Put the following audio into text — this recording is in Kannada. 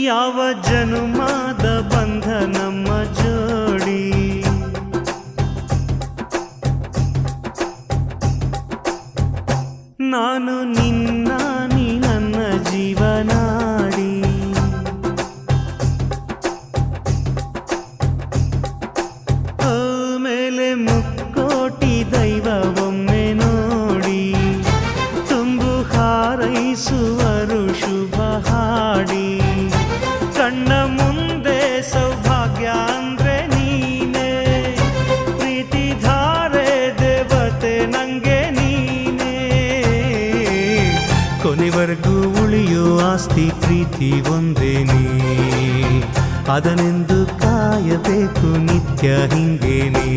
ಯಾವ ಜನುಮಾದ ಬಂಧ ನಮ್ಮ ಜೋಡಿ. ನಾನು ನಿನ್ನ ನೀ ನನ್ನ ಜೀವನಾಡಿ. ಮೇಲೆ ಮುಕ್ಕೋಟಿ ದೈವ ಒಮ್ಮೆ ನೋಡಿ, ತುಂಬು ಹಾರೈಸುವರು ಶುಭ ಹಾಡಿ. ಕಣ್ಣ ಮುಂದೆ ಸೌಭಾಗ್ಯ ಅಂದ್ರೆ ನೀನೇ, ಪ್ರೀತಿ ಧಾರೆ ದೇವತೆ ನಂಗೆ ನೀನೇ. ಕೊನೆವರೆಗೂ ಉಳಿಯೋ ಆಸ್ತಿ ಪ್ರೀತಿ ಒಂದೇನೇ, ಅದನೆಂದು ಕಾಯಬೇಕು ನಿತ್ಯ ಹಿಂಗೇನೇ.